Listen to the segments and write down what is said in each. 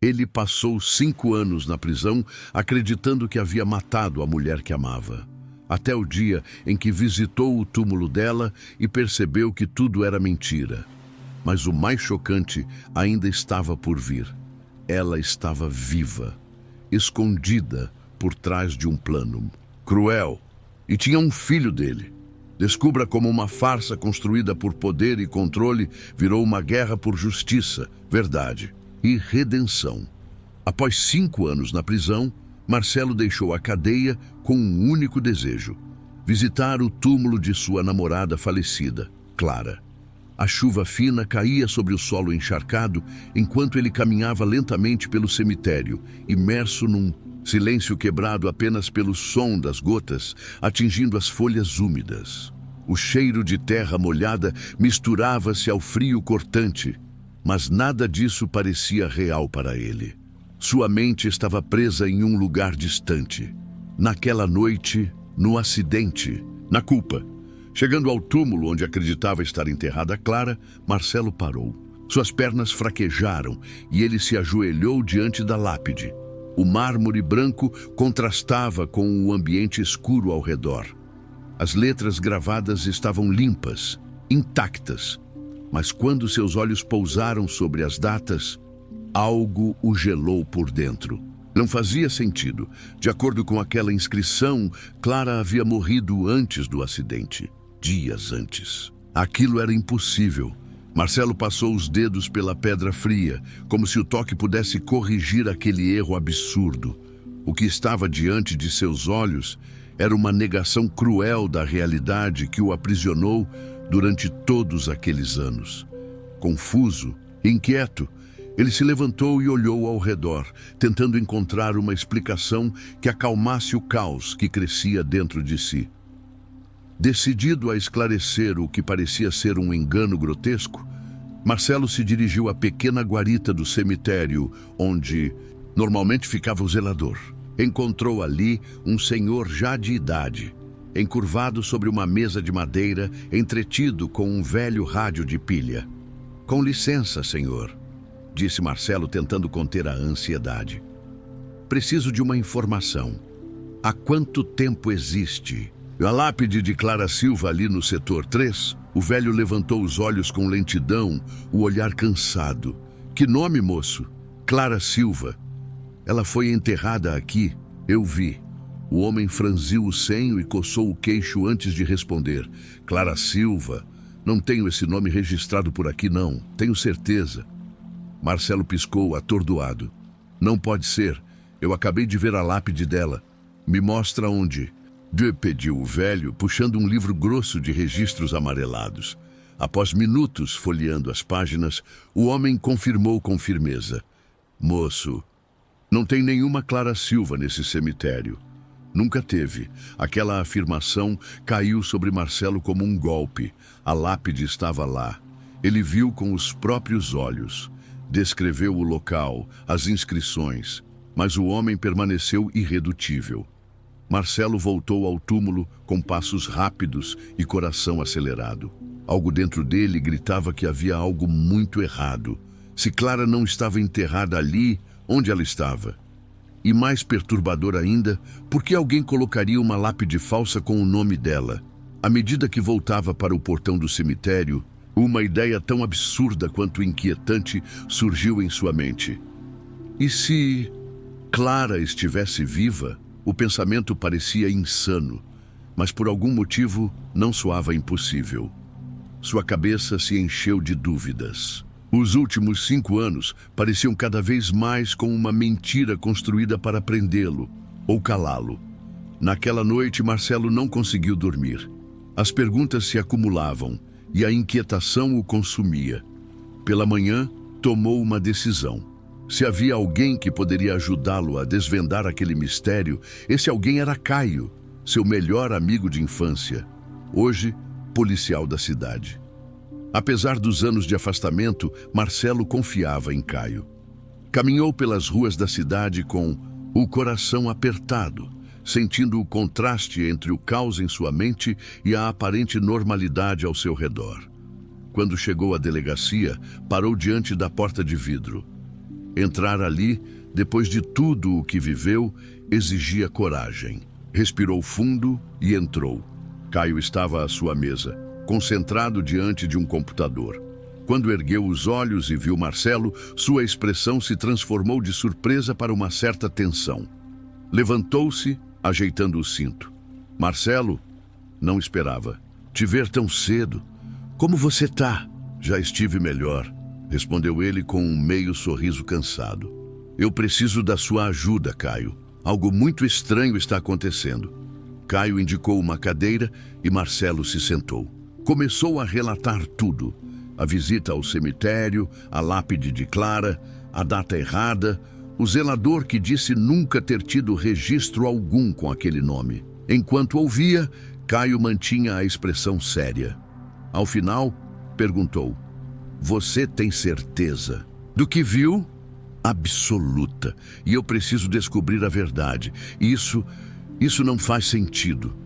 Ele passou 5 anos na prisão, acreditando que havia matado a mulher que amava. Até o dia em que visitou o túmulo dela e percebeu que tudo era mentira. Mas o mais chocante ainda estava por vir. Ela estava viva, escondida por trás de um plano cruel, e tinha um filho dele. Descubra como uma farsa construída por poder e controle virou uma guerra por justiça, verdade e redenção. Após 5 anos na prisão, Marcelo deixou a cadeia com um único desejo: visitar o túmulo de sua namorada falecida, Clara. A chuva fina caía sobre o solo encharcado enquanto ele caminhava lentamente pelo cemitério, imerso num silêncio quebrado apenas pelo som das gotas atingindo as folhas úmidas. O cheiro de terra molhada misturava-se ao frio cortante, mas nada disso parecia real para ele. Sua mente estava presa em um lugar distante. Naquela noite, no acidente, na culpa. Chegando ao túmulo onde acreditava estar enterrada Clara, Marcelo parou. Suas pernas fraquejaram e ele se ajoelhou diante da lápide. O mármore branco contrastava com o ambiente escuro ao redor. As letras gravadas estavam limpas, intactas, mas quando seus olhos pousaram sobre as datas, algo o gelou por dentro. Não fazia sentido. De acordo com aquela inscrição, Clara havia morrido antes do acidente, dias antes. Aquilo era impossível. Marcelo passou os dedos pela pedra fria, como se o toque pudesse corrigir aquele erro absurdo. O que estava diante de seus olhos era uma negação cruel da realidade que o aprisionou durante todos aqueles anos. Confuso, inquieto, ele se levantou e olhou ao redor, tentando encontrar uma explicação que acalmasse o caos que crescia dentro de si. Decidido a esclarecer o que parecia ser um engano grotesco, Marcelo se dirigiu à pequena guarita do cemitério, onde normalmente ficava o zelador. Encontrou ali um senhor já de idade, encurvado sobre uma mesa de madeira, entretido com um velho rádio de pilha. "Com licença, senhor", disse Marcelo, tentando conter a ansiedade. "Preciso de uma informação. Há quanto tempo existe a lápide de Clara Silva ali no setor 3? O velho levantou os olhos com lentidão, o olhar cansado. "Que nome, moço?" "Clara Silva. Ela foi enterrada aqui. Eu vi." O homem franziu o senho e coçou o queixo antes de responder. "Clara Silva? Não tenho esse nome registrado por aqui, não. Tenho certeza." Marcelo piscou, atordoado. "Não pode ser. Eu acabei de ver a lápide dela. Me mostra onde." Pediu o velho, puxando um livro grosso de registros amarelados. Após minutos folheando as páginas, o homem confirmou com firmeza: "Moço, não tem nenhuma Clara Silva nesse cemitério. Nunca teve." Aquela afirmação caiu sobre Marcelo como um golpe. A lápide estava lá. Ele viu com os próprios olhos. Descreveu o local, as inscrições, mas o homem permaneceu irredutível. Marcelo voltou ao túmulo com passos rápidos e coração acelerado. Algo dentro dele gritava que havia algo muito errado. Se Clara não estava enterrada ali, onde ela estava? E mais perturbador ainda, por que alguém colocaria uma lápide falsa com o nome dela? À medida que voltava para o portão do cemitério, uma ideia tão absurda quanto inquietante surgiu em sua mente. E se Clara estivesse viva? O pensamento parecia insano, mas por algum motivo não soava impossível. Sua cabeça se encheu de dúvidas. Os últimos 5 anos pareciam cada vez mais com uma mentira construída para prendê-lo ou calá-lo. Naquela noite, Marcelo não conseguiu dormir. As perguntas se acumulavam e a inquietação o consumia. Pela manhã, tomou uma decisão. Se havia alguém que poderia ajudá-lo a desvendar aquele mistério, esse alguém era Caio, seu melhor amigo de infância, hoje policial da cidade. Apesar dos anos de afastamento, Marcelo confiava em Caio. Caminhou pelas ruas da cidade com o coração apertado, sentindo o contraste entre o caos em sua mente e a aparente normalidade ao seu redor. Quando chegou à delegacia, parou diante da porta de vidro. Entrar ali, depois de tudo o que viveu, exigia coragem. Respirou fundo e entrou. Caio estava à sua mesa, concentrado diante de um computador. Quando ergueu os olhos e viu Marcelo, sua expressão se transformou de surpresa para uma certa tensão. Levantou-se, ajeitando o cinto. Marcelo, não esperava. Te ver tão cedo. Como você tá? Já estive melhor, respondeu ele com um meio sorriso cansado. Eu preciso da sua ajuda, Caio. Algo muito estranho está acontecendo. Caio indicou uma cadeira e Marcelo se sentou. Começou a relatar tudo. A visita ao cemitério, a lápide de Clara, a data errada, o zelador que disse nunca ter tido registro algum com aquele nome. Enquanto ouvia, Caio mantinha a expressão séria. Ao final, perguntou: Você tem certeza? Do que viu? Absoluta. E eu preciso descobrir a verdade. Isso não faz sentido.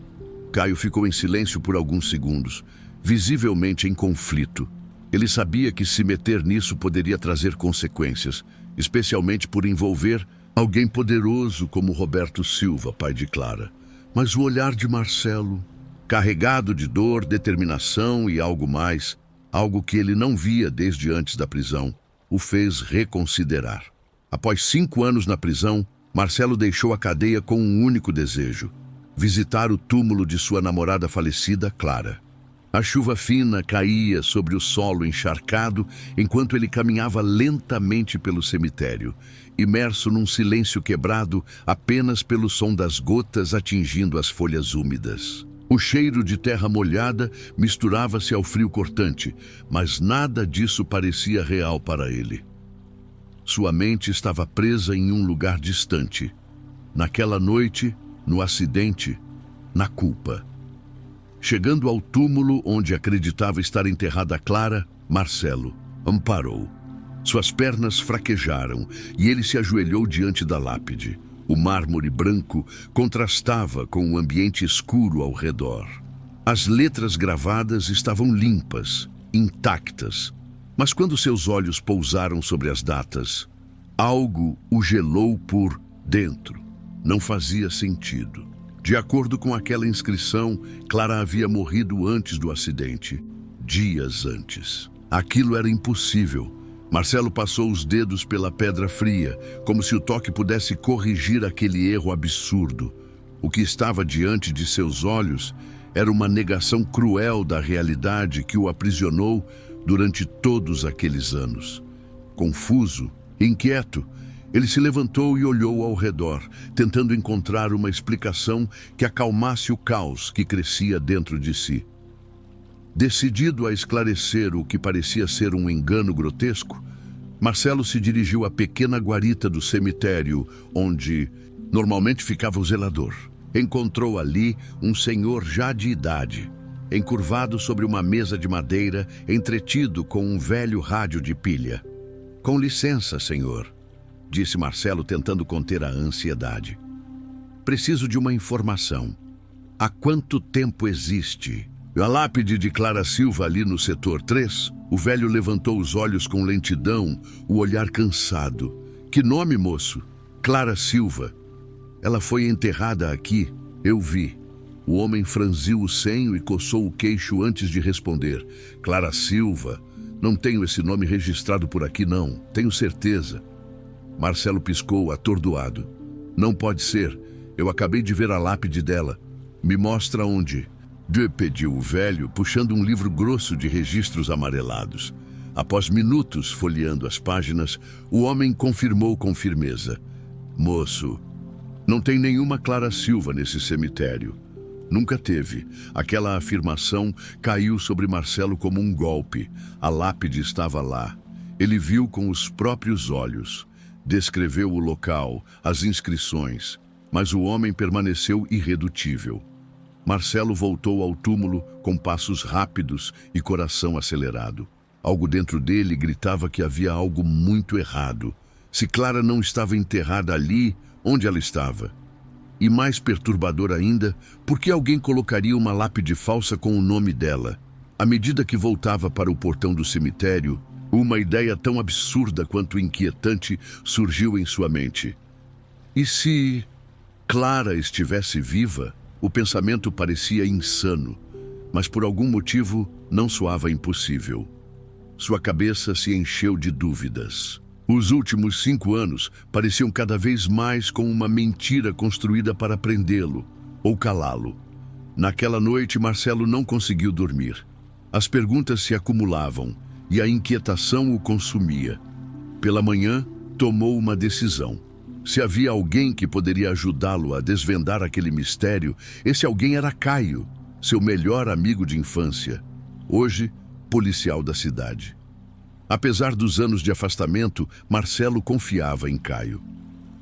Caio ficou em silêncio por alguns segundos, visivelmente em conflito. Ele sabia que se meter nisso poderia trazer consequências, especialmente por envolver alguém poderoso como Roberto Silva, pai de Clara. Mas o olhar de Marcelo, carregado de dor, determinação e algo mais, algo que ele não via desde antes da prisão, o fez reconsiderar. Após 5 anos na prisão, Marcelo deixou a cadeia com um único desejo: visitar o túmulo de sua namorada falecida, Clara. A chuva fina caía sobre o solo encharcado enquanto ele caminhava lentamente pelo cemitério, imerso num silêncio quebrado apenas pelo som das gotas atingindo as folhas úmidas. O cheiro de terra molhada misturava-se ao frio cortante, mas nada disso parecia real para ele. Sua mente estava presa em um lugar distante. Naquela noite, no acidente, na culpa. Chegando ao túmulo onde acreditava estar enterrada Clara, Marcelo parou. Suas pernas fraquejaram e ele se ajoelhou diante da lápide. O mármore branco contrastava com o ambiente escuro ao redor. As letras gravadas estavam limpas, intactas, mas quando seus olhos pousaram sobre as datas, algo o gelou por dentro. Não fazia sentido. De acordo com aquela inscrição, Clara havia morrido antes do acidente, dias antes. Aquilo era impossível. Marcelo passou os dedos pela pedra fria, como se o toque pudesse corrigir aquele erro absurdo. O que estava diante de seus olhos era uma negação cruel da realidade que o aprisionou durante todos aqueles anos. Confuso, inquieto, ele se levantou e olhou ao redor, tentando encontrar uma explicação que acalmasse o caos que crescia dentro de si. Decidido a esclarecer o que parecia ser um engano grotesco, Marcelo se dirigiu à pequena guarita do cemitério, onde normalmente ficava o zelador. Encontrou ali um senhor já de idade, encurvado sobre uma mesa de madeira, entretido com um velho rádio de pilha. Com licença, senhor, disse Marcelo, tentando conter a ansiedade. Preciso de uma informação. Há quanto tempo existe? A lápide de Clara Silva ali no setor 3, o velho levantou os olhos com lentidão, o olhar cansado. Que nome, moço? Clara Silva. Ela foi enterrada aqui, eu vi. O homem franziu o senho e coçou o queixo antes de responder. Clara Silva? Não tenho esse nome registrado por aqui, não. Tenho certeza. Marcelo piscou, atordoado. Não pode ser. Eu acabei de ver a lápide dela. Me mostra onde. Pediu o velho, puxando um livro grosso de registros amarelados. Após minutos folheando as páginas, o homem confirmou com firmeza. Moço, não tem nenhuma Clara Silva nesse cemitério. Nunca teve. Aquela afirmação caiu sobre Marcelo como um golpe. A lápide estava lá. Ele viu com os próprios olhos. Descreveu o local, as inscrições, mas o homem permaneceu irredutível. Marcelo voltou ao túmulo com passos rápidos e coração acelerado. Algo dentro dele gritava que havia algo muito errado. Se Clara não estava enterrada ali, onde ela estava? E mais perturbador ainda, por que alguém colocaria uma lápide falsa com o nome dela? À medida que voltava para o portão do cemitério, Uma ideia tão absurda quanto inquietante surgiu em sua mente. E se Clara estivesse viva? O pensamento parecia insano, mas por algum motivo não soava impossível. Sua cabeça se encheu de dúvidas. Os últimos 5 anos pareciam cada vez mais com uma mentira construída para prendê-lo ou calá-lo. Naquela noite, Marcelo não conseguiu dormir. As perguntas se acumulavam e a inquietação o consumia. Pela manhã, tomou uma decisão. Se havia alguém que poderia ajudá-lo a desvendar aquele mistério, esse alguém era Caio, seu melhor amigo de infância, hoje policial da cidade. Apesar dos anos de afastamento, Marcelo confiava em Caio.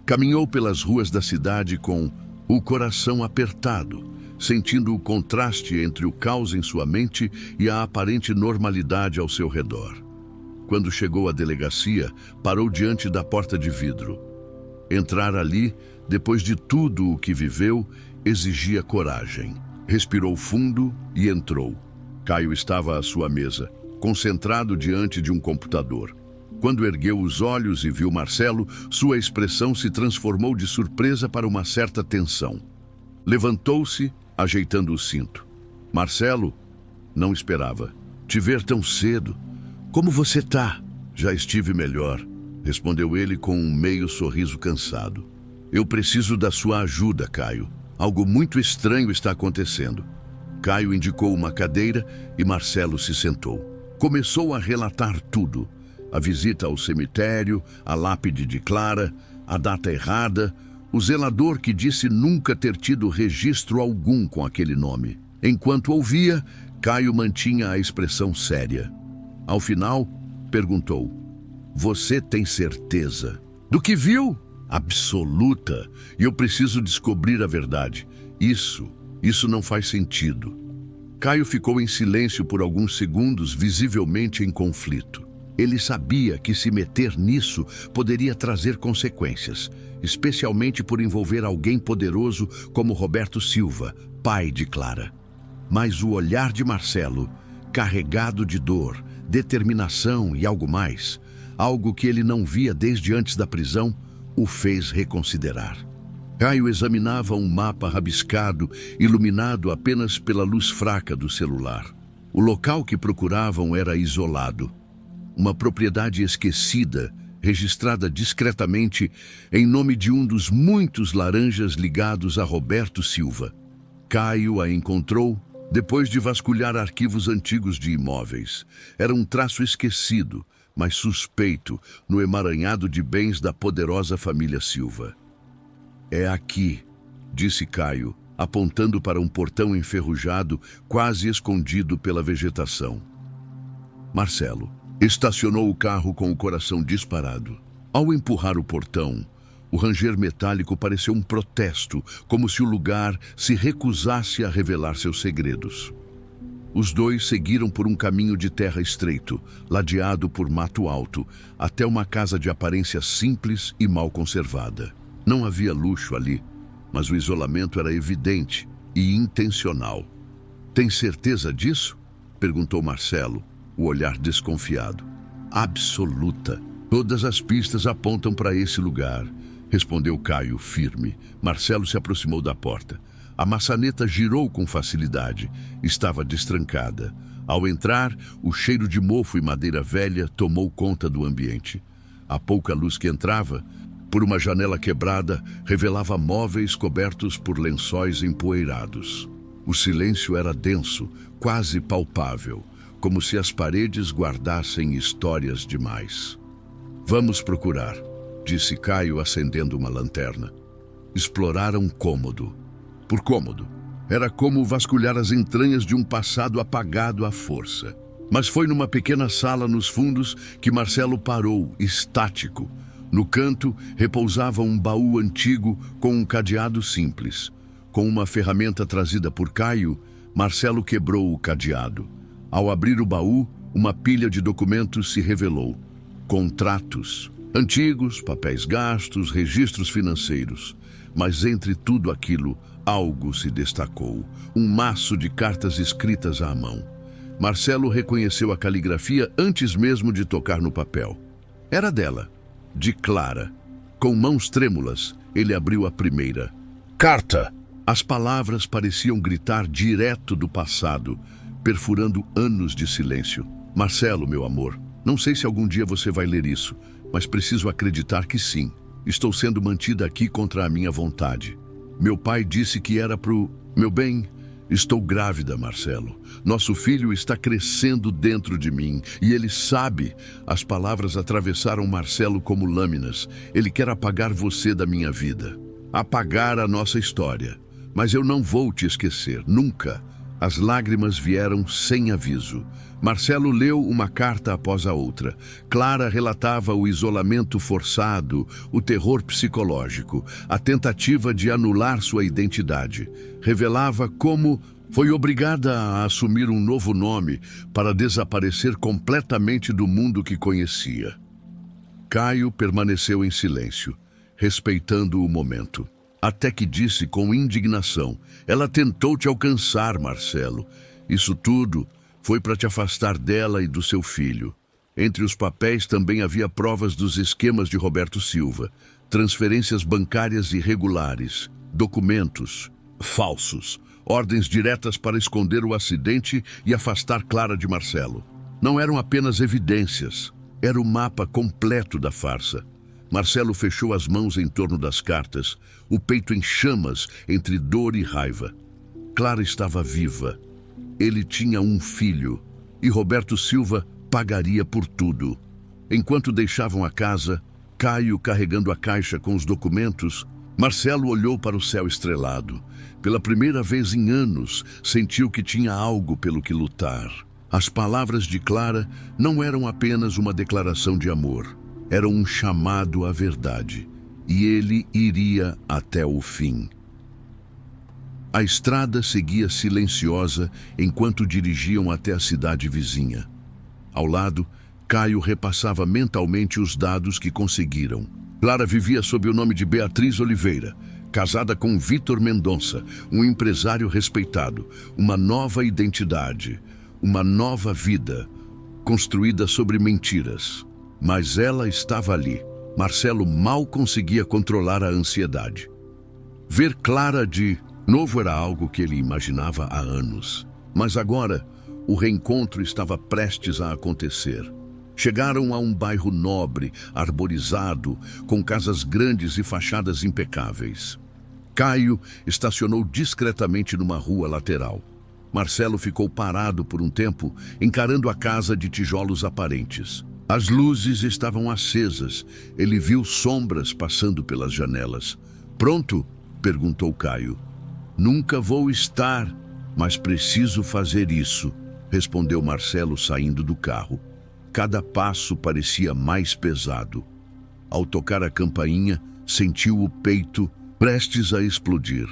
Caminhou pelas ruas da cidade com o coração apertado, sentindo o contraste entre o caos em sua mente e a aparente normalidade ao seu redor. Quando chegou à delegacia, parou diante da porta de vidro. Entrar ali, depois de tudo o que viveu, exigia coragem. Respirou fundo e entrou. Caio estava à sua mesa, concentrado diante de um computador. Quando ergueu os olhos e viu Marcelo, sua expressão se transformou de surpresa para uma certa tensão. Levantou-se, ajeitando o cinto. Marcelo, não esperava te ver tão cedo. Como você tá? Já estive melhor, respondeu ele com um meio sorriso cansado. Eu preciso da sua ajuda, Caio. Algo muito estranho está acontecendo. Caio indicou uma cadeira e Marcelo se sentou. Começou a relatar tudo. A visita ao cemitério, a lápide de Clara, a data errada, o zelador que disse nunca ter tido registro algum com aquele nome. Enquanto ouvia, Caio mantinha a expressão séria. Ao final, perguntou: Você tem certeza? Do que viu? Absoluta. E eu preciso descobrir a verdade. Isso não faz sentido. Caio ficou em silêncio por alguns segundos, visivelmente em conflito. Ele sabia que se meter nisso poderia trazer consequências, especialmente por envolver alguém poderoso como Roberto Silva, pai de Clara. Mas o olhar de Marcelo, carregado de dor, determinação e algo mais, algo que ele não via desde antes da prisão, o fez reconsiderar. Caio examinava um mapa rabiscado, iluminado apenas pela luz fraca do celular. O local que procuravam era isolado. Uma propriedade esquecida, registrada discretamente em nome de um dos muitos laranjas ligados a Roberto Silva. Caio a encontrou depois de vasculhar arquivos antigos de imóveis. Era um traço esquecido, mas suspeito, no emaranhado de bens da poderosa família Silva. É aqui, disse Caio, apontando para um portão enferrujado, quase escondido pela vegetação. Marcelo estacionou o carro com o coração disparado. Ao empurrar o portão, o ranger metálico pareceu um protesto, como se o lugar se recusasse a revelar seus segredos. Os dois seguiram por um caminho de terra estreito, ladeado por mato alto, até uma casa de aparência simples e mal conservada. Não havia luxo ali, mas o isolamento era evidente e intencional. Tem certeza disso? Perguntou Marcelo, o olhar desconfiado. Absoluta. Todas as pistas apontam para esse lugar, respondeu Caio, firme. Marcelo se aproximou da porta. A maçaneta girou com facilidade. Estava destrancada. Ao entrar, o cheiro de mofo e madeira velha tomou conta do ambiente. A pouca luz que entrava, por uma janela quebrada, revelava móveis cobertos por lençóis empoeirados. O silêncio era denso, quase palpável, como se as paredes guardassem histórias demais. Vamos procurar, disse Caio, acendendo uma lanterna. Exploraram cômodo por cômodo. Era como vasculhar as entranhas de um passado apagado à força. Mas foi numa pequena sala nos fundos que Marcelo parou, estático. No canto, repousava um baú antigo com um cadeado simples. Com uma ferramenta trazida por Caio, Marcelo quebrou o cadeado. Ao abrir o baú, uma pilha de documentos se revelou. Contratos antigos, papéis gastos, registros financeiros. Mas entre tudo aquilo, algo se destacou. Um maço de cartas escritas à mão. Marcelo reconheceu a caligrafia antes mesmo de tocar no papel. Era dela, de Clara. Com mãos trêmulas, ele abriu a primeira. Carta! As palavras pareciam gritar direto do passado, perfurando anos de silêncio. Marcelo, meu amor, não sei se algum dia você vai ler isso, mas preciso acreditar que sim. Estou sendo mantida aqui contra a minha vontade. Meu pai disse que era pro meu bem. Estou grávida, Marcelo. Nosso filho está crescendo dentro de mim e ele sabe. As palavras atravessaram Marcelo como lâminas. Ele quer apagar você da minha vida. Apagar a nossa história. Mas eu não vou te esquecer, nunca. As lágrimas vieram sem aviso. Marcelo leu uma carta após a outra. Clara relatava o isolamento forçado, o terror psicológico, a tentativa de anular sua identidade. Revelava como foi obrigada a assumir um novo nome para desaparecer completamente do mundo que conhecia. Caio permaneceu em silêncio, respeitando o momento. Até que disse com indignação: ela tentou te alcançar, Marcelo. Isso tudo foi para te afastar dela e do seu filho. Entre os papéis também havia provas dos esquemas de Roberto Silva, transferências bancárias irregulares, documentos falsos, ordens diretas para esconder o acidente e afastar Clara de Marcelo. Não eram apenas evidências, era o mapa completo da farsa. Marcelo fechou as mãos em torno das cartas, o peito em chamas entre dor e raiva. Clara estava viva. Ele tinha um filho e Roberto Silva pagaria por tudo. Enquanto deixavam a casa, Caio carregando a caixa com os documentos, Marcelo olhou para o céu estrelado. Pela primeira vez em anos, sentiu que tinha algo pelo que lutar. As palavras de Clara não eram apenas uma declaração de amor. Era um chamado à verdade, e ele iria até o fim. A estrada seguia silenciosa enquanto dirigiam até a cidade vizinha. Ao lado, Caio repassava mentalmente os dados que conseguiram. Clara vivia sob o nome de Beatriz Oliveira, casada com Vitor Mendonça, um empresário respeitado, uma nova identidade, uma nova vida, construída sobre mentiras. Mas ela estava ali. Marcelo mal conseguia controlar a ansiedade. Ver Clara de novo era algo que ele imaginava há anos. Mas agora, o reencontro estava prestes a acontecer. Chegaram a um bairro nobre, arborizado, com casas grandes e fachadas impecáveis. Caio estacionou discretamente numa rua lateral. Marcelo ficou parado por um tempo, encarando a casa de tijolos aparentes. As luzes estavam acesas. Ele viu sombras passando pelas janelas. Pronto? Perguntou Caio. Nunca vou estar, mas preciso fazer isso, respondeu Marcelo saindo do carro. Cada passo parecia mais pesado. Ao tocar a campainha, sentiu o peito prestes a explodir.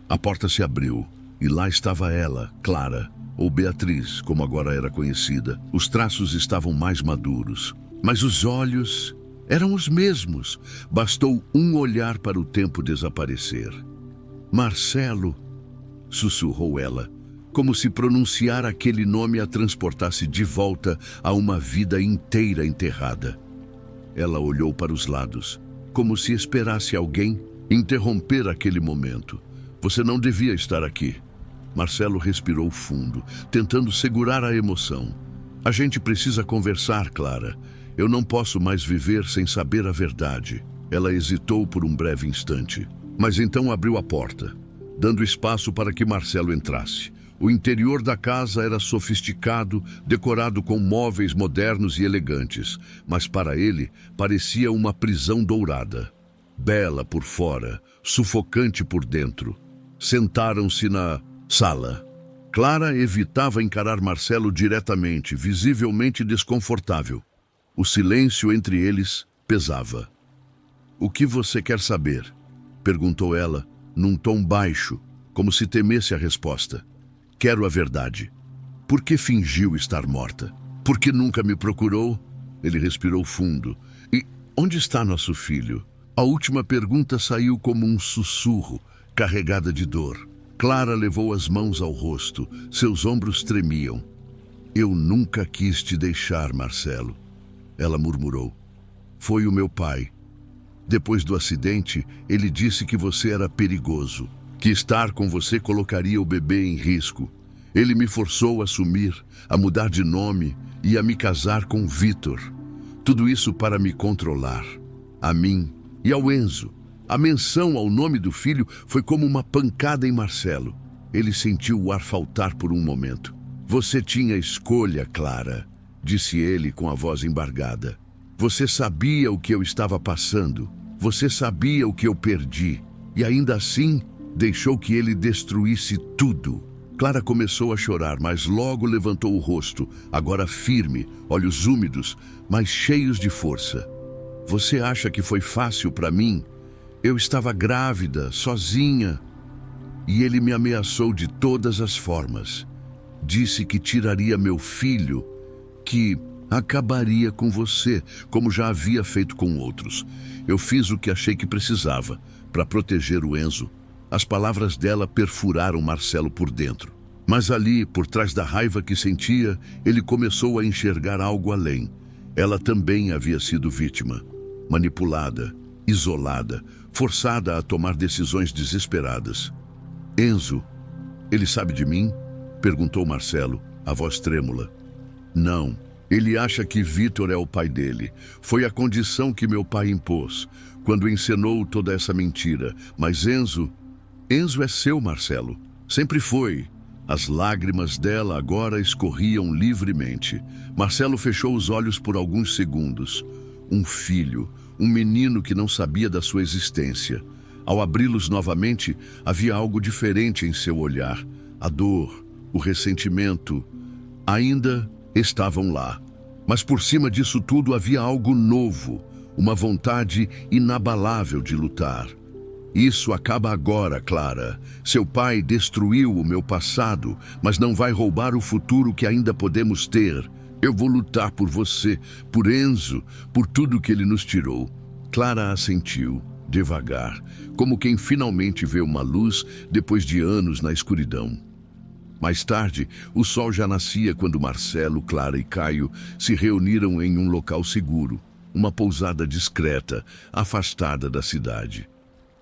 A porta se abriu e lá estava ela, Clara, ou Beatriz, como agora era conhecida. Os traços estavam mais maduros, mas os olhos eram os mesmos. Bastou um olhar para o tempo desaparecer. Marcelo, sussurrou ela, como se pronunciar aquele nome a transportasse de volta a uma vida inteira enterrada. Ela olhou para os lados, como se esperasse alguém interromper aquele momento. Você não devia estar aqui. Marcelo respirou fundo, tentando segurar a emoção. A gente precisa conversar, Clara. Eu não posso mais viver sem saber a verdade. Ela hesitou por um breve instante, mas então abriu a porta, dando espaço para que Marcelo entrasse. O interior da casa era sofisticado, decorado com móveis modernos e elegantes, mas para ele parecia uma prisão dourada. Bela por fora, sufocante por dentro. Sentaram-se na sala. Clara evitava encarar Marcelo diretamente, visivelmente desconfortável. O silêncio entre eles pesava. "O que você quer saber?" perguntou ela, num tom baixo, como se temesse a resposta. "Quero a verdade. Por que fingiu estar morta? Por que nunca me procurou?" Ele respirou fundo. "E onde está nosso filho?" A última pergunta saiu como um sussurro, carregada de dor. Clara levou as mãos ao rosto, seus ombros tremiam. Eu nunca quis te deixar, Marcelo, ela murmurou. Foi o meu pai. Depois do acidente, ele disse que você era perigoso, que estar com você colocaria o bebê em risco. Ele me forçou a sumir, a mudar de nome e a me casar com Vitor. Tudo isso para me controlar, a mim e ao Enzo. A menção ao nome do filho foi como uma pancada em Marcelo. Ele sentiu o ar faltar por um momento. Você tinha escolha, Clara, disse ele com a voz embargada. Você sabia o que eu estava passando. Você sabia o que eu perdi. E ainda assim, deixou que ele destruísse tudo. Clara começou a chorar, mas logo levantou o rosto, agora firme, olhos úmidos, mas cheios de força. Você acha que foi fácil para mim? Eu estava grávida, sozinha. E ele me ameaçou de todas as formas. Disse que tiraria meu filho, que acabaria com você, como já havia feito com outros. Eu fiz o que achei que precisava, para proteger o Enzo. As palavras dela perfuraram Marcelo por dentro. Mas ali, por trás da raiva que sentia, ele começou a enxergar algo além. Ela também havia sido vítima. Manipulada, isolada, forçada a tomar decisões desesperadas. Enzo, ele sabe de mim? Perguntou Marcelo, a voz trêmula. Não, ele acha que Vitor é o pai dele. Foi a condição que meu pai impôs, quando encenou toda essa mentira. Mas Enzo é seu, Marcelo. Sempre foi. As lágrimas dela agora escorriam livremente. Marcelo fechou os olhos por alguns segundos. Um filho, um menino que não sabia da sua existência. Ao abri-los novamente, havia algo diferente em seu olhar. A dor, o ressentimento, ainda estavam lá. Mas por cima disso tudo havia algo novo, uma vontade inabalável de lutar. Isso acaba agora, Clara. Seu pai destruiu o meu passado, mas não vai roubar o futuro que ainda podemos ter. Eu vou lutar por você, por Enzo, por tudo que ele nos tirou. Clara assentiu, devagar, como quem finalmente vê uma luz depois de anos na escuridão. Mais tarde, o sol já nascia quando Marcelo, Clara e Caio se reuniram em um local seguro, uma pousada discreta, afastada da cidade.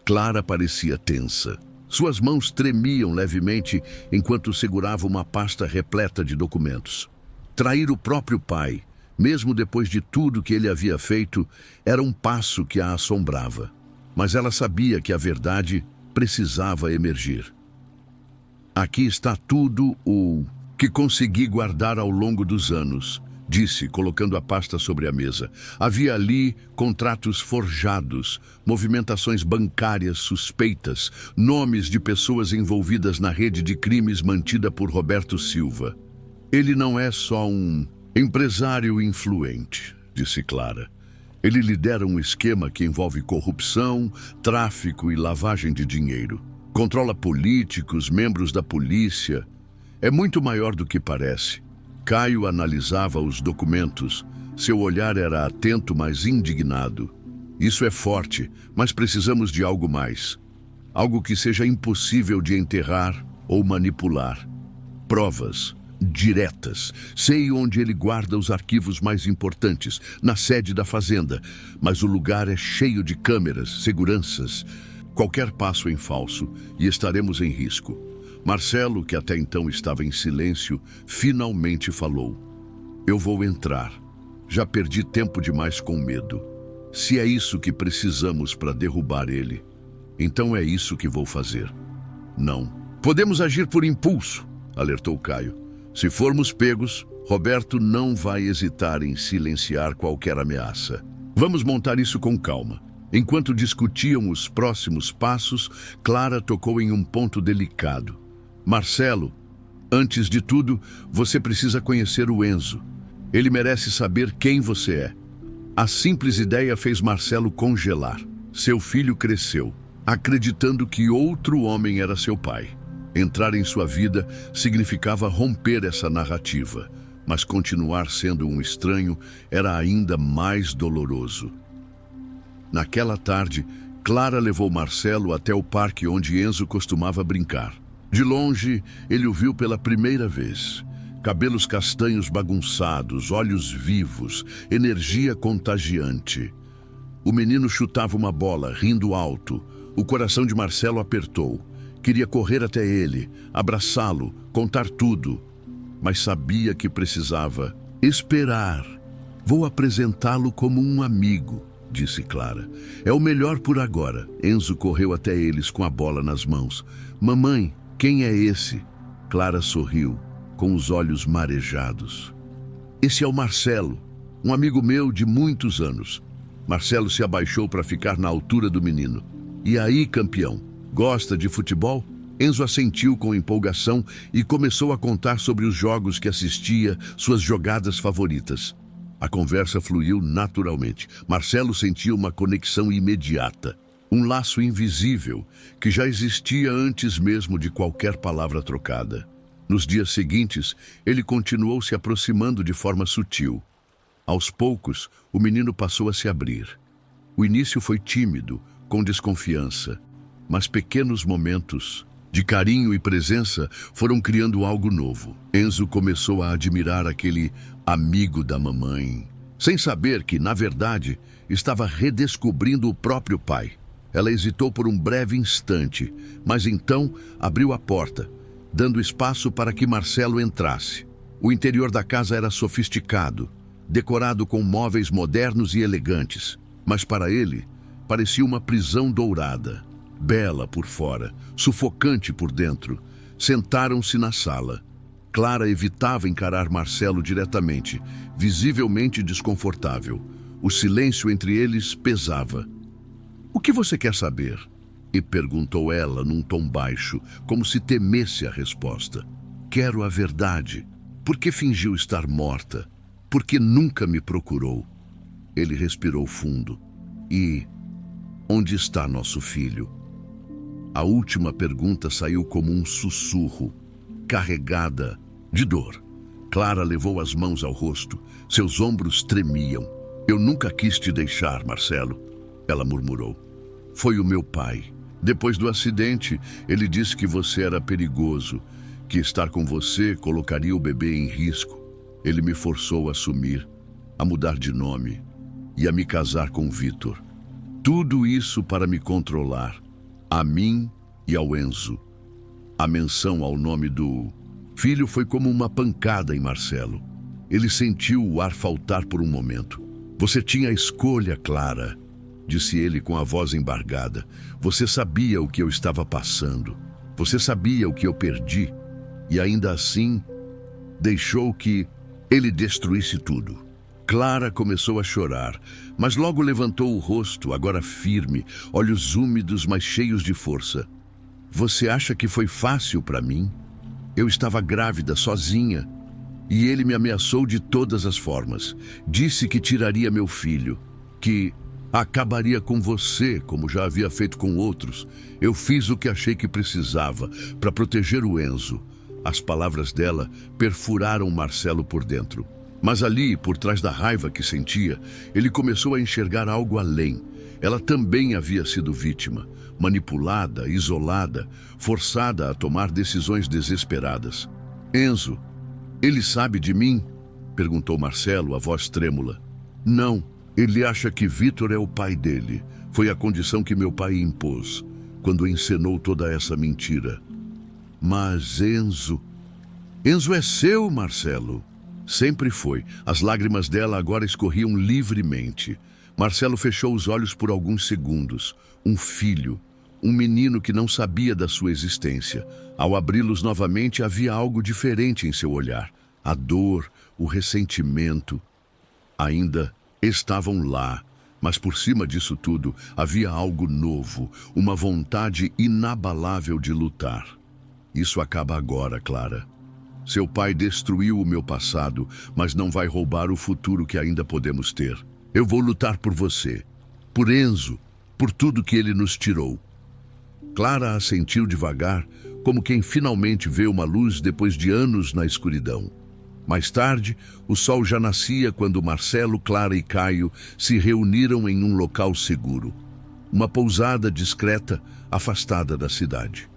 Clara parecia tensa. Suas mãos tremiam levemente enquanto segurava uma pasta repleta de documentos. Trair o próprio pai, mesmo depois de tudo que ele havia feito, era um passo que a assombrava. Mas ela sabia que a verdade precisava emergir. Aqui está tudo o que consegui guardar ao longo dos anos, disse, colocando a pasta sobre a mesa. Havia ali contratos forjados, movimentações bancárias suspeitas, nomes de pessoas envolvidas na rede de crimes mantida por Roberto Silva. Ele não é só um empresário influente, disse Clara. Ele lidera um esquema que envolve corrupção, tráfico e lavagem de dinheiro. Controla políticos, membros da polícia. É muito maior do que parece. Caio analisava os documentos. Seu olhar era atento, mas indignado. Isso é forte, mas precisamos de algo mais. Algo que seja impossível de enterrar ou manipular. Provas diretas. Sei onde ele guarda os arquivos mais importantes, na sede da fazenda. Mas o lugar é cheio de câmeras, seguranças. Qualquer passo em falso e estaremos em risco. Marcelo, que até então estava em silêncio, finalmente falou. Eu vou entrar. Já perdi tempo demais com medo. Se é isso que precisamos para derrubar ele, então é isso que vou fazer. Não. Podemos agir por impulso, alertou Caio. Se formos pegos, Roberto não vai hesitar em silenciar qualquer ameaça. Vamos montar isso com calma. Enquanto discutiam os próximos passos, Clara tocou em um ponto delicado. Marcelo, antes de tudo, você precisa conhecer o Enzo. Ele merece saber quem você é. A simples ideia fez Marcelo congelar. Seu filho cresceu, acreditando que outro homem era seu pai. Entrar em sua vida significava romper essa narrativa, mas continuar sendo um estranho era ainda mais doloroso. Naquela tarde, Clara levou Marcelo até o parque onde Enzo costumava brincar. De longe, ele o viu pela primeira vez. Cabelos castanhos bagunçados, olhos vivos, energia contagiante. O menino chutava uma bola, rindo alto. O coração de Marcelo apertou. Queria correr até ele, abraçá-lo, contar tudo. Mas sabia que precisava esperar. Vou apresentá-lo como um amigo, disse Clara. É o melhor por agora. Enzo correu até eles com a bola nas mãos. Mamãe, quem é esse? Clara sorriu, com os olhos marejados. Esse é o Marcelo, um amigo meu de muitos anos. Marcelo se abaixou para ficar na altura do menino. E aí, campeão, gosta de futebol? Enzo assentiu com empolgação e começou a contar sobre os jogos que assistia, suas jogadas favoritas. A conversa fluiu naturalmente. Marcelo sentia uma conexão imediata, um laço invisível que já existia antes mesmo de qualquer palavra trocada. Nos dias seguintes, ele continuou se aproximando de forma sutil. Aos poucos, o menino passou a se abrir. O início foi tímido, com desconfiança, mas pequenos momentos de carinho e presença foram criando algo novo. Enzo começou a admirar aquele amigo da mamãe, sem saber que, na verdade, estava redescobrindo o próprio pai. Ela hesitou por um breve instante, mas então abriu a porta, dando espaço para que Marcelo entrasse. O interior da casa era sofisticado, decorado com móveis modernos e elegantes, mas para ele parecia uma prisão dourada, bela por fora, sufocante por dentro. Sentaram-se na sala. Clara evitava encarar Marcelo diretamente, visivelmente desconfortável. O silêncio entre eles pesava. "O que você quer saber?" E perguntou ela num tom baixo, como se temesse a resposta. "Quero a verdade. Por que fingiu estar morta? Por que nunca me procurou?" Ele respirou fundo. "E onde está nosso filho?" A última pergunta saiu como um sussurro, carregada de dor. Clara levou as mãos ao rosto. Seus ombros tremiam. "Eu nunca quis te deixar, Marcelo," ela murmurou. "Foi o meu pai. Depois do acidente, ele disse que você era perigoso, que estar com você colocaria o bebê em risco. Ele me forçou a assumir, a mudar de nome e a me casar com Vitor. Tudo isso para me controlar, a mim e ao Enzo." A menção ao nome do filho foi como uma pancada em Marcelo. Ele sentiu o ar faltar por um momento. "Você tinha a escolha, Clara", disse ele com a voz embargada. "Você sabia o que eu estava passando. Você sabia o que eu perdi. E ainda assim, deixou que ele destruísse tudo." Clara começou a chorar, mas logo levantou o rosto, agora firme, olhos úmidos, mas cheios de força. "Você acha que foi fácil para mim? Eu estava grávida, sozinha, e ele me ameaçou de todas as formas. Disse que tiraria meu filho, que acabaria com você, como já havia feito com outros. Eu fiz o que achei que precisava para proteger o Enzo." As palavras dela perfuraram Marcelo por dentro. Mas ali, por trás da raiva que sentia, ele começou a enxergar algo além. Ela também havia sido vítima, manipulada, isolada, forçada a tomar decisões desesperadas. "Enzo, ele sabe de mim?" perguntou Marcelo, a voz trêmula. "Não, ele acha que Vitor é o pai dele. Foi a condição que meu pai impôs, quando encenou toda essa mentira." "Mas Enzo é seu, Marcelo." "Sempre foi." As lágrimas dela agora escorriam livremente. Marcelo fechou os olhos por alguns segundos. Um filho, um menino que não sabia da sua existência. Ao abri-los novamente, havia algo diferente em seu olhar. A dor, o ressentimento, ainda estavam lá. Mas por cima disso tudo, havia algo novo, uma vontade inabalável de lutar. "Isso acaba agora, Clara. Seu pai destruiu o meu passado, mas não vai roubar o futuro que ainda podemos ter. Eu vou lutar por você, por Enzo, por tudo que ele nos tirou." Clara assentiu devagar, como quem finalmente vê uma luz depois de anos na escuridão. Mais tarde, o sol já nascia quando Marcelo, Clara e Caio se reuniram em um local seguro. Uma pousada discreta, afastada da cidade.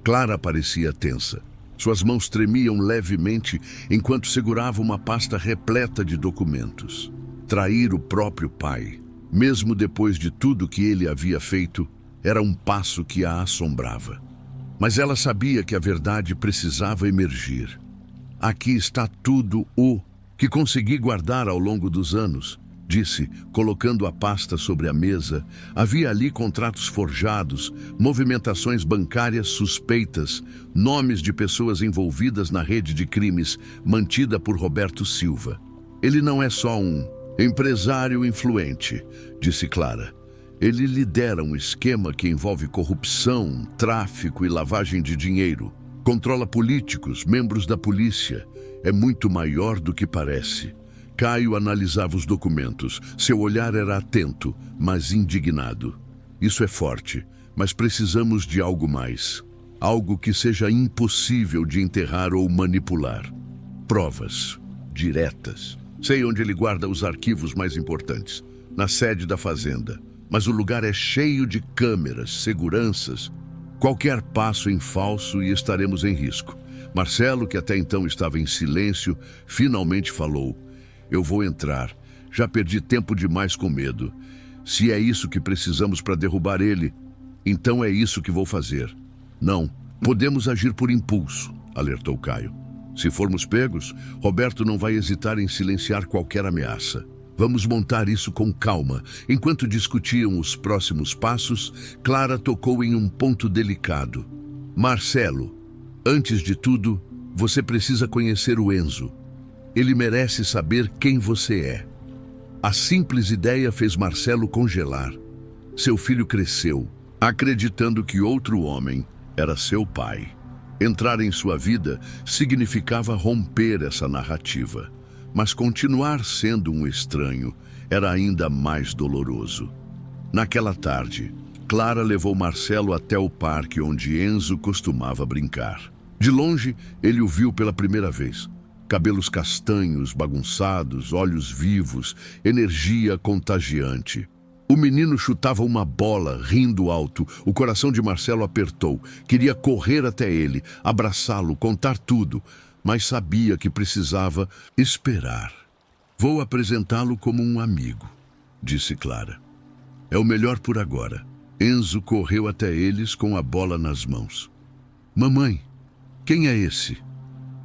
Clara parecia tensa. Suas mãos tremiam levemente enquanto segurava uma pasta repleta de documentos. Trair o próprio pai, mesmo depois de tudo que ele havia feito, era um passo que a assombrava. Mas ela sabia que a verdade precisava emergir. Aqui está tudo o que consegui guardar ao longo dos anos, disse, colocando a pasta sobre a mesa. Havia ali contratos forjados, movimentações bancárias suspeitas, nomes de pessoas envolvidas na rede de crimes mantida por Roberto Silva. Ele não é só um empresário influente, disse Clara. Ele lidera um esquema que envolve corrupção, tráfico e lavagem de dinheiro. Controla políticos, membros da polícia. É muito maior do que parece. Caio analisava os documentos. Seu olhar era atento, mas indignado. Isso é forte, mas precisamos de algo mais. Algo que seja impossível de enterrar ou manipular. Provas diretas. Sei onde ele guarda os arquivos mais importantes. Na sede da fazenda. Mas o lugar é cheio de câmeras, seguranças. Qualquer passo em falso e estaremos em risco. Marcelo, que até então estava em silêncio, finalmente falou. Eu vou entrar. Já perdi tempo demais com medo. Se é isso que precisamos para derrubar ele, então é isso que vou fazer. Não, podemos agir por impulso, alertou Caio. Se formos pegos, Roberto não vai hesitar em silenciar qualquer ameaça. Vamos montar isso com calma. Enquanto discutiam os próximos passos, Clara tocou em um ponto delicado. Marcelo, antes de tudo, você precisa conhecer o Enzo. Ele merece saber quem você é. A simples ideia fez Marcelo congelar. Seu filho cresceu, acreditando que outro homem era seu pai. Entrar em sua vida significava romper essa narrativa. Mas continuar sendo um estranho era ainda mais doloroso. Naquela tarde, Clara levou Marcelo até o parque onde Enzo costumava brincar. De longe, ele o viu pela primeira vez. Cabelos castanhos, bagunçados, olhos vivos, energia contagiante. O menino chutava uma bola, rindo alto. O coração de Marcelo apertou. Queria correr até ele, abraçá-lo, contar tudo. Mas sabia que precisava esperar. Vou apresentá-lo como um amigo, disse Clara. É o melhor por agora. Enzo correu até eles com a bola nas mãos. Mamãe, quem é esse?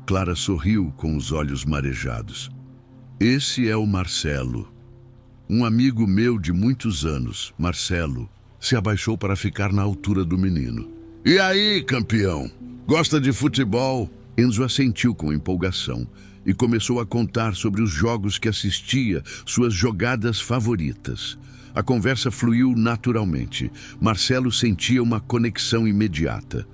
Clara sorriu com os olhos marejados. Esse é o Marcelo. Um amigo meu de muitos anos, Marcelo, se abaixou para ficar na altura do menino. E aí, campeão? Gosta de futebol? Enzo assentiu com empolgação e começou a contar sobre os jogos que assistia, suas jogadas favoritas. A conversa fluiu naturalmente. Marcelo sentia uma conexão imediata.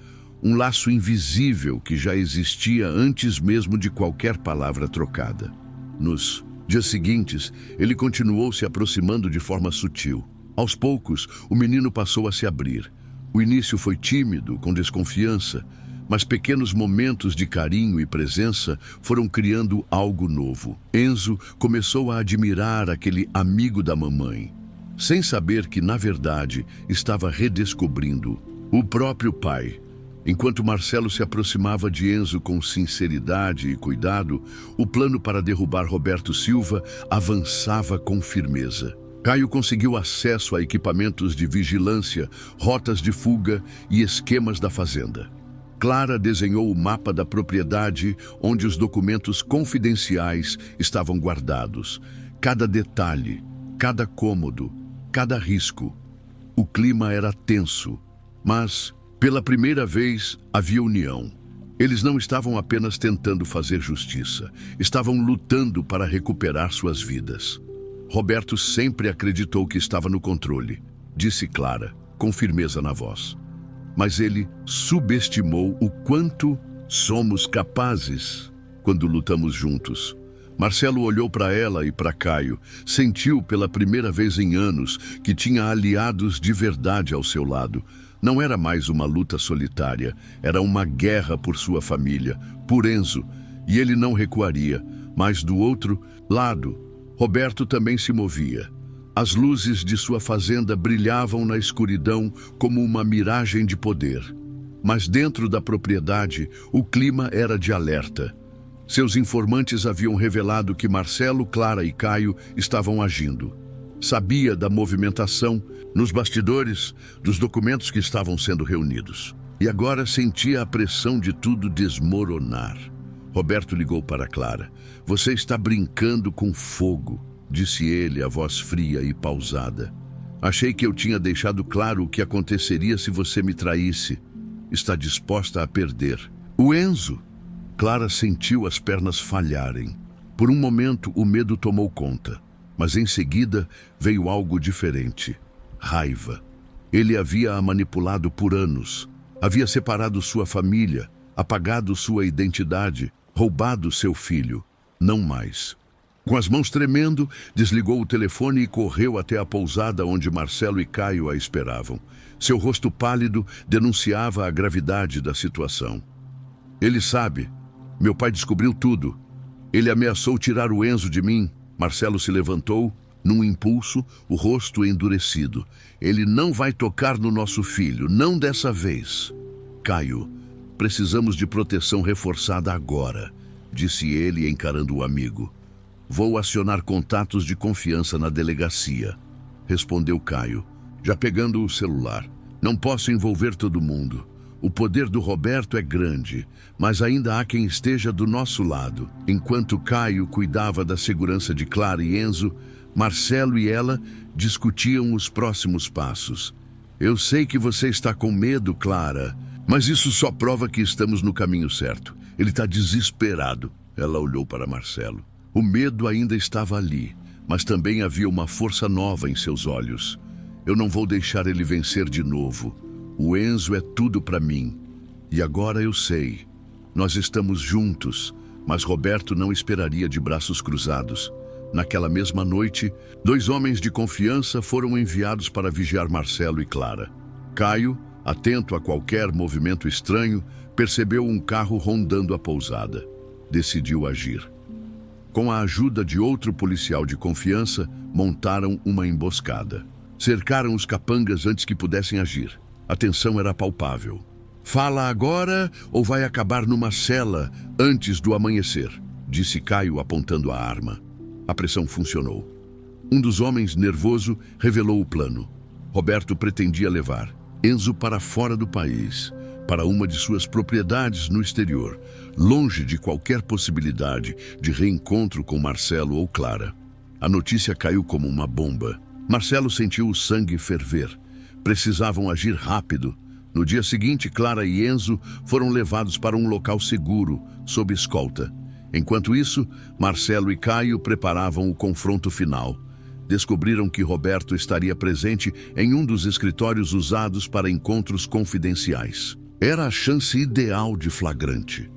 Um laço invisível que já existia antes mesmo de qualquer palavra trocada. Nos dias seguintes, ele continuou se aproximando de forma sutil. Aos poucos, o menino passou a se abrir. O início foi tímido, com desconfiança, mas pequenos momentos de carinho e presença foram criando algo novo. Enzo começou a admirar aquele amigo da mamãe, sem saber que, na verdade, estava redescobrindo o próprio pai. Enquanto Marcelo se aproximava de Enzo com sinceridade e cuidado, o plano para derrubar Roberto Silva avançava com firmeza. Caio conseguiu acesso a equipamentos de vigilância, rotas de fuga e esquemas da fazenda. Clara desenhou o mapa da propriedade onde os documentos confidenciais estavam guardados. Cada detalhe, cada cômodo, cada risco. O clima era tenso, mas, pela primeira vez, havia união. Eles não estavam apenas tentando fazer justiça, estavam lutando para recuperar suas vidas. Roberto sempre acreditou que estava no controle, disse Clara, com firmeza na voz. Mas ele subestimou o quanto somos capazes quando lutamos juntos. Marcelo olhou para ela e para Caio, sentiu pela primeira vez em anos que tinha aliados de verdade ao seu lado. Não era mais uma luta solitária, era uma guerra por sua família, por Enzo, e ele não recuaria. Mas do outro lado, Roberto também se movia. As luzes de sua fazenda brilhavam na escuridão como uma miragem de poder. Mas dentro da propriedade, o clima era de alerta. Seus informantes haviam revelado que Marcelo, Clara e Caio estavam agindo. Sabia da movimentação nos bastidores dos documentos que estavam sendo reunidos. E agora sentia a pressão de tudo desmoronar. Roberto ligou para Clara. "Você está brincando com fogo", disse ele, a voz fria e pausada. "Achei que eu tinha deixado claro o que aconteceria se você me traísse. Está disposta a perder." "O Enzo!" Clara sentiu as pernas falharem. Por um momento, o medo tomou conta, mas em seguida veio algo diferente. Raiva. Ele havia a manipulado por anos. Havia separado sua família, apagado sua identidade, roubado seu filho. Não mais. Com as mãos tremendo, desligou o telefone e correu até a pousada onde Marcelo e Caio a esperavam. Seu rosto pálido denunciava a gravidade da situação. "Ele sabe. Meu pai descobriu tudo. Ele ameaçou tirar o Enzo de mim." Marcelo se levantou, num impulso, o rosto endurecido. "Ele não vai tocar no nosso filho, não dessa vez." "Caio, precisamos de proteção reforçada agora", disse ele, encarando o amigo. "Vou acionar contatos de confiança na delegacia", respondeu Caio, já pegando o celular. "Não posso envolver todo mundo. O poder do Roberto é grande, mas ainda há quem esteja do nosso lado." Enquanto Caio cuidava da segurança de Clara e Enzo, Marcelo e ela discutiam os próximos passos. "Eu sei que você está com medo, Clara, mas isso só prova que estamos no caminho certo. Ele está desesperado." Ela olhou para Marcelo. O medo ainda estava ali, mas também havia uma força nova em seus olhos. "Eu não vou deixar ele vencer de novo. O Enzo é tudo para mim. E agora eu sei. Nós estamos juntos." Mas Roberto não esperaria de braços cruzados. Naquela mesma noite, 2 homens de confiança foram enviados para vigiar Marcelo e Clara. Caio, atento a qualquer movimento estranho, percebeu um carro rondando a pousada. Decidiu agir. Com a ajuda de outro policial de confiança, montaram uma emboscada. Cercaram os capangas antes que pudessem agir. A tensão era palpável. "Fala agora ou vai acabar numa cela antes do amanhecer", disse Caio apontando a arma. A pressão funcionou. Um dos homens, nervoso, revelou o plano. Roberto pretendia levar Enzo para fora do país, para uma de suas propriedades no exterior, longe de qualquer possibilidade de reencontro com Marcelo ou Clara. A notícia caiu como uma bomba. Marcelo sentiu o sangue ferver. Precisavam agir rápido. No dia seguinte, Clara e Enzo foram levados para um local seguro, sob escolta. Enquanto isso, Marcelo e Caio preparavam o confronto final. Descobriram que Roberto estaria presente em um dos escritórios usados para encontros confidenciais. Era a chance ideal de flagrante.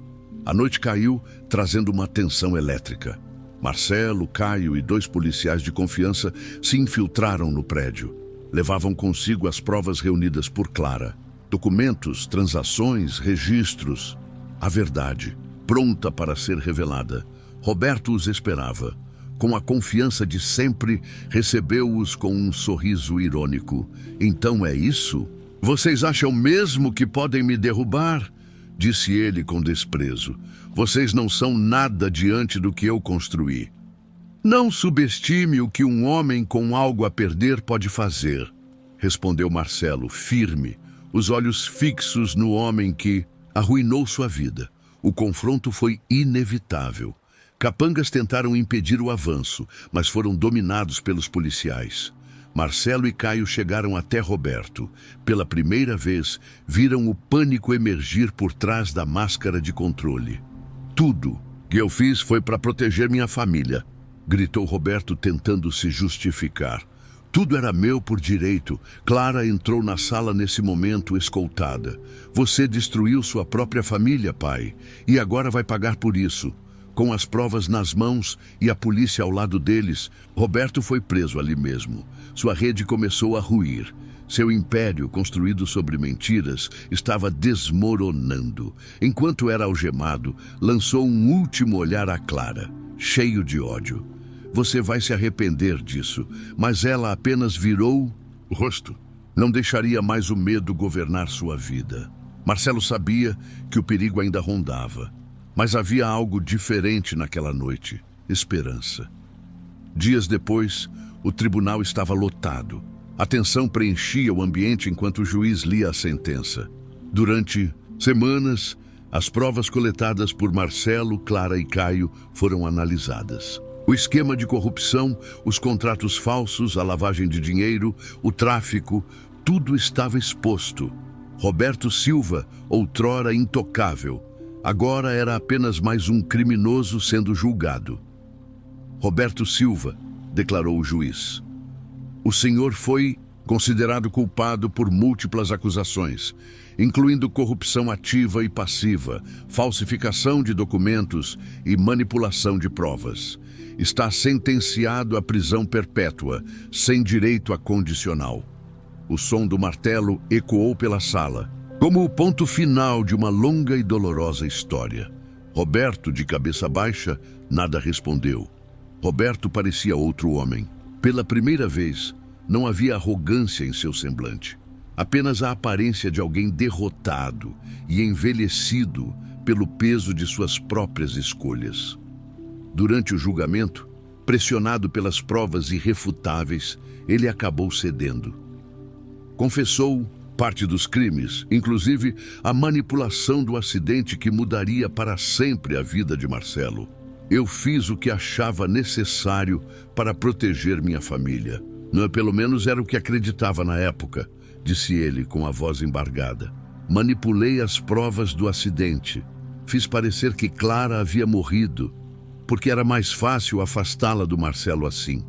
A noite caiu, trazendo uma tensão elétrica. Marcelo, Caio e 2 policiais de confiança se infiltraram no prédio. Levavam consigo as provas reunidas por Clara. Documentos, transações, registros. A verdade, pronta para ser revelada. Roberto os esperava. Com a confiança de sempre, recebeu-os com um sorriso irônico. "Então é isso? Vocês acham mesmo que podem me derrubar?" disse ele com desprezo. "Vocês não são nada diante do que eu construí." "Não subestime o que um homem com algo a perder pode fazer", respondeu Marcelo, firme, os olhos fixos no homem que arruinou sua vida. O confronto foi inevitável. Capangas tentaram impedir o avanço, mas foram dominados pelos policiais. Marcelo e Caio chegaram até Roberto. Pela primeira vez, viram o pânico emergir por trás da máscara de controle. "Tudo que eu fiz foi para proteger minha família", gritou Roberto, tentando se justificar. "Tudo era meu por direito. Clara entrou na sala nesse momento escoltada. Você destruiu sua própria família, pai, e agora vai pagar por isso." Com as provas nas mãos e a polícia ao lado deles, Roberto foi preso ali mesmo. Sua rede começou a ruir. Seu império, construído sobre mentiras, estava desmoronando. Enquanto era algemado, lançou um último olhar a Clara, cheio de ódio. "Você vai se arrepender disso", mas ela apenas virou o rosto. Não deixaria mais o medo governar sua vida. Marcelo sabia que o perigo ainda rondava, mas havia algo diferente naquela noite: esperança. Dias depois, o tribunal estava lotado. A tensão preenchia o ambiente enquanto o juiz lia a sentença. Durante semanas, as provas coletadas por Marcelo, Clara e Caio foram analisadas. O esquema de corrupção, os contratos falsos, a lavagem de dinheiro, o tráfico, tudo estava exposto. Roberto Silva, outrora intocável, agora era apenas mais um criminoso sendo julgado. Roberto Silva, declarou o juiz. O senhor foi considerado culpado por múltiplas acusações, incluindo corrupção ativa e passiva, falsificação de documentos e manipulação de provas. Está sentenciado à prisão perpétua, sem direito a condicional. O som do martelo ecoou pela sala, como o ponto final de uma longa e dolorosa história. Roberto, de cabeça baixa, nada respondeu. Roberto parecia outro homem. Pela primeira vez, não havia arrogância em seu semblante. Apenas a aparência de alguém derrotado e envelhecido pelo peso de suas próprias escolhas. Durante o julgamento, pressionado pelas provas irrefutáveis, ele acabou cedendo. Confessou parte dos crimes, inclusive a manipulação do acidente que mudaria para sempre a vida de Marcelo. Eu fiz o que achava necessário para proteger minha família. Não, pelo menos era o que acreditava na época, disse ele com a voz embargada. Manipulei as provas do acidente. Fiz parecer que Clara havia morrido, porque era mais fácil afastá-la do Marcelo assim.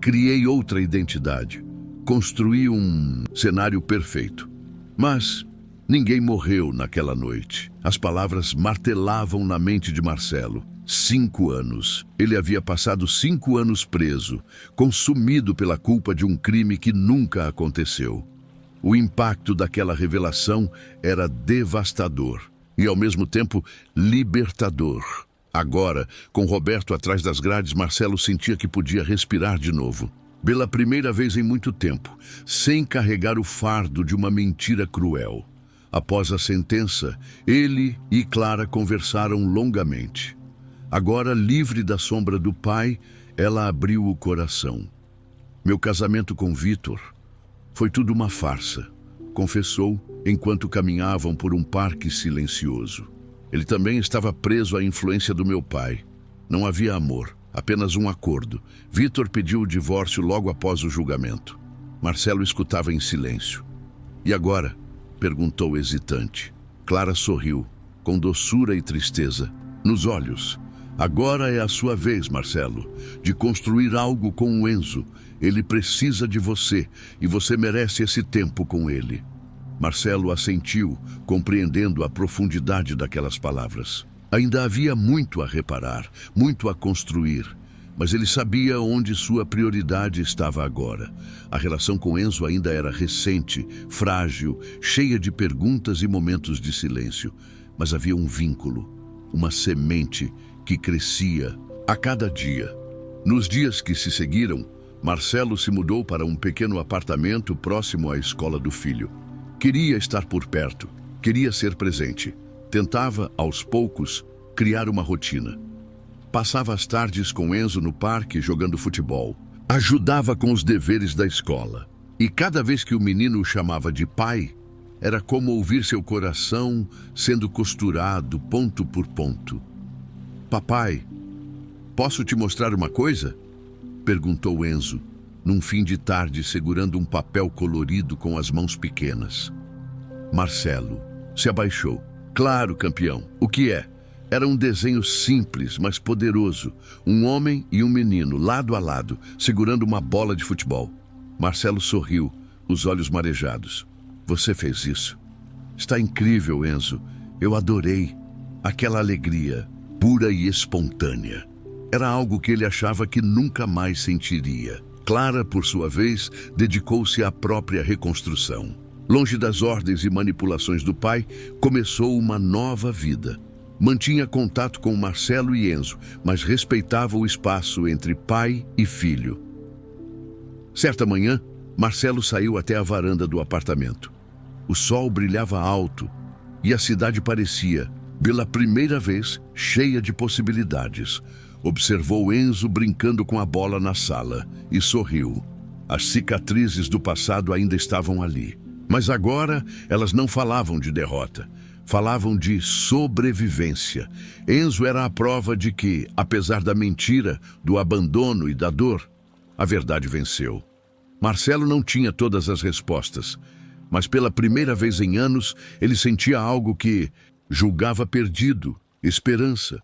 Criei outra identidade. Construí um cenário perfeito. Mas ninguém morreu naquela noite. As palavras martelavam na mente de Marcelo. 5 anos. Ele havia passado 5 anos preso, consumido pela culpa de um crime que nunca aconteceu. O impacto daquela revelação era devastador e, ao mesmo tempo, libertador. Agora, com Roberto atrás das grades, Marcelo sentia que podia respirar de novo. Pela primeira vez em muito tempo, sem carregar o fardo de uma mentira cruel. Após a sentença, ele e Clara conversaram longamente. Agora, livre da sombra do pai, ela abriu o coração. Meu casamento com Vitor foi tudo uma farsa, confessou enquanto caminhavam por um parque silencioso. Ele também estava preso à influência do meu pai. Não havia amor, apenas um acordo. Vitor pediu o divórcio logo após o julgamento. Marcelo escutava em silêncio. E agora? Perguntou hesitante. Clara sorriu, com doçura e tristeza, nos olhos. Agora é a sua vez, Marcelo, de construir algo com o Enzo. Ele precisa de você e você merece esse tempo com ele. Marcelo assentiu, compreendendo a profundidade daquelas palavras. Ainda havia muito a reparar, muito a construir, mas ele sabia onde sua prioridade estava agora. A relação com Enzo ainda era recente, frágil, cheia de perguntas e momentos de silêncio, mas havia um vínculo, uma semente que crescia a cada dia. Nos dias que se seguiram, Marcelo se mudou para um pequeno apartamento próximo à escola do filho. Queria estar por perto, queria ser presente. Tentava, aos poucos, criar uma rotina. Passava as tardes com Enzo no parque jogando futebol. Ajudava com os deveres da escola. E cada vez que o menino o chamava de pai, era como ouvir seu coração sendo costurado ponto por ponto. Papai, posso te mostrar uma coisa? Perguntou Enzo, num fim de tarde segurando um papel colorido com as mãos pequenas. Marcelo se abaixou. Claro, campeão. O que é? Era um desenho simples, mas poderoso. Um homem e um menino, lado a lado, segurando uma bola de futebol. Marcelo sorriu, os olhos marejados. Você fez isso. Está incrível, Enzo. Eu adorei. Aquela alegria, pura e espontânea. Era algo que ele achava que nunca mais sentiria. Clara, por sua vez, dedicou-se à própria reconstrução. Longe das ordens e manipulações do pai, começou uma nova vida. Mantinha contato com Marcelo e Enzo, mas respeitava o espaço entre pai e filho. Certa manhã, Marcelo saiu até a varanda do apartamento. O sol brilhava alto, e a cidade parecia, pela primeira vez, cheia de possibilidades. Observou Enzo brincando com a bola na sala e sorriu. As cicatrizes do passado ainda estavam ali. Mas agora elas não falavam de derrota. Falavam de sobrevivência. Enzo era a prova de que, apesar da mentira, do abandono e da dor, a verdade venceu. Marcelo não tinha todas as respostas, mas pela primeira vez em anos ele sentia algo que julgava perdido: esperança.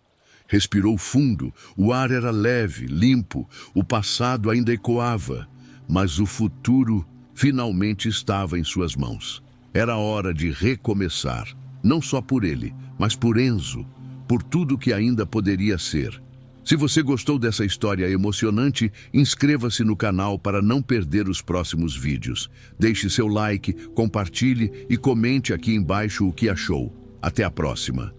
Respirou fundo, o ar era leve, limpo, o passado ainda ecoava, mas o futuro finalmente estava em suas mãos. Era hora de recomeçar, não só por ele, mas por Enzo, por tudo que ainda poderia ser. Se você gostou dessa história emocionante, inscreva-se no canal para não perder os próximos vídeos. Deixe seu like, compartilhe e comente aqui embaixo o que achou. Até a próxima!